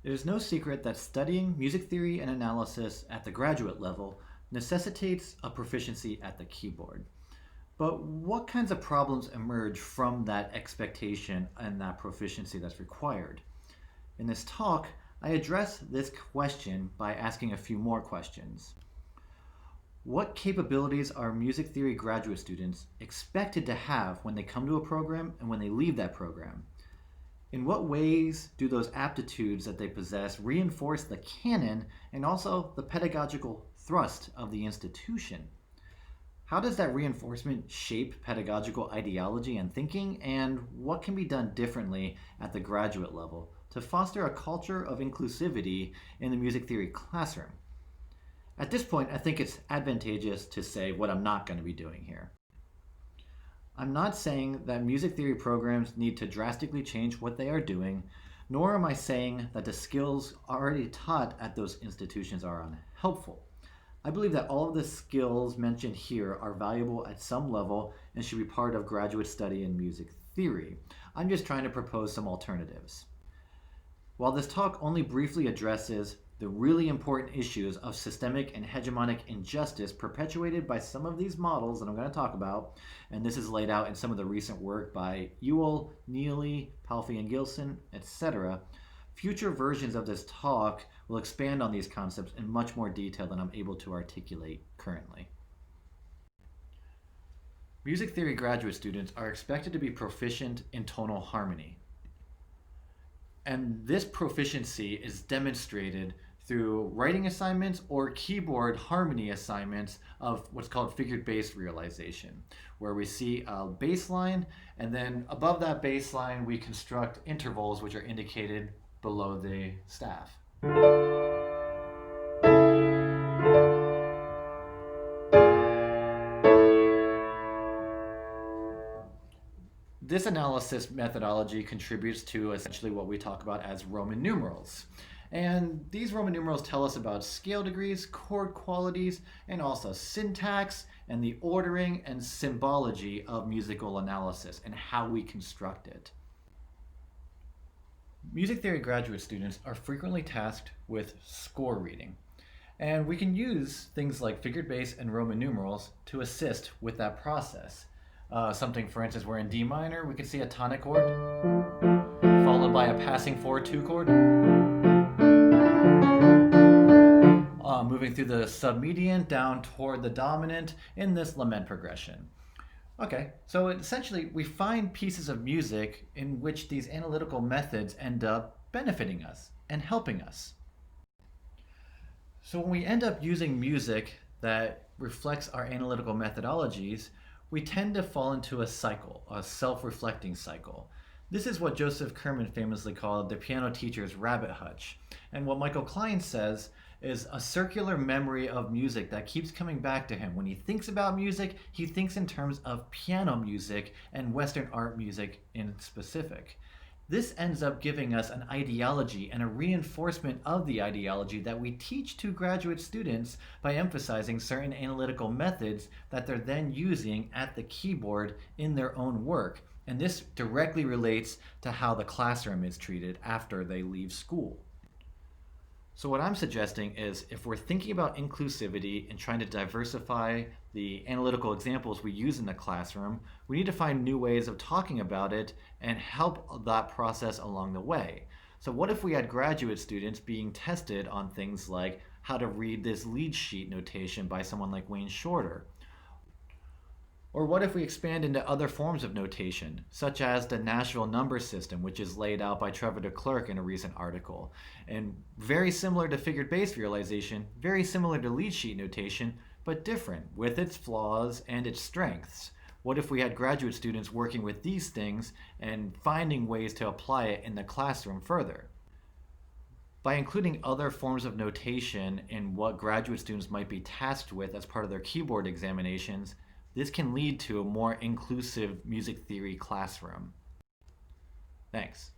It is no secret that studying music theory and analysis at the graduate level necessitates a proficiency at the keyboard. But what kinds of problems emerge from that expectation and that proficiency that's required? In this talk, I address this question by asking a few more questions. What capabilities are music theory graduate students expected to have when they come to a program and when they leave that program? In what ways do those aptitudes that they possess reinforce the canon and also the pedagogical thrust of the institution? How does that reinforcement shape pedagogical ideology and thinking, and what can be done differently at the graduate level to foster a culture of inclusivity in the music theory classroom? At this point, I think it's advantageous to say what I'm not going to be doing here. I'm not saying that music theory programs need to drastically change what they are doing, nor am I saying that the skills already taught at those institutions are unhelpful. I believe that all of the skills mentioned here are valuable at some level and should be part of graduate study in music theory. I'm just trying to propose some alternatives. While this talk only briefly addresses the really important issues of systemic and hegemonic injustice perpetuated by some of these models that I'm going to talk about, and this is laid out in some of the recent work by Ewell, Neely, Palfy and Gilson, etc., future versions of this talk will expand on these concepts in much more detail than I'm able to articulate currently. Music theory graduate students are expected to be proficient in tonal harmony. And this proficiency is demonstrated through writing assignments or keyboard harmony assignments of what's called figured bass realization, where we see a bass line, and then above that bass line we construct intervals which are indicated below the staff. This analysis methodology contributes to essentially what we talk about as Roman numerals. And these Roman numerals tell us about scale degrees, chord qualities, and also syntax and the ordering and symbology of musical analysis and how we construct it. Music theory graduate students are frequently tasked with score reading. And we can use things like figured bass and Roman numerals to assist with that process. Something, for instance, where in D minor we can see a tonic chord followed by a passing 4/2 chord, moving through the submedian down toward the dominant in this lament progression. Okay, so essentially we find pieces of music in which these analytical methods end up benefiting us and helping us. So when we end up using music that reflects our analytical methodologies, we tend to fall into a cycle, a self-reflecting cycle. This is what Joseph Kerman famously called the piano teacher's rabbit hutch. And what Michael Klein says is a circular memory of music that keeps coming back to him. When he thinks about music, he thinks in terms of piano music and Western art music in specific. This ends up giving us an ideology and a reinforcement of the ideology that we teach to graduate students by emphasizing certain analytical methods that they're then using at the keyboard in their own work. And this directly relates to how the classroom is treated after they leave school. So what I'm suggesting is if we're thinking about inclusivity and trying to diversify the analytical examples we use in the classroom, we need to find new ways of talking about it and help that process along the way. So what if we had graduate students being tested on things like how to read this lead sheet notation by someone like Wayne Shorter? Or what if we expand into other forms of notation, such as the Nashville number system, which is laid out by Trevor DeClercq in a recent article, and very similar to figured bass realization, very similar to lead sheet notation, but different with its flaws and its strengths. What if we had graduate students working with these things and finding ways to apply it in the classroom further? By including other forms of notation in what graduate students might be tasked with as part of their keyboard examinations, this can lead to a more inclusive music theory classroom. Thanks.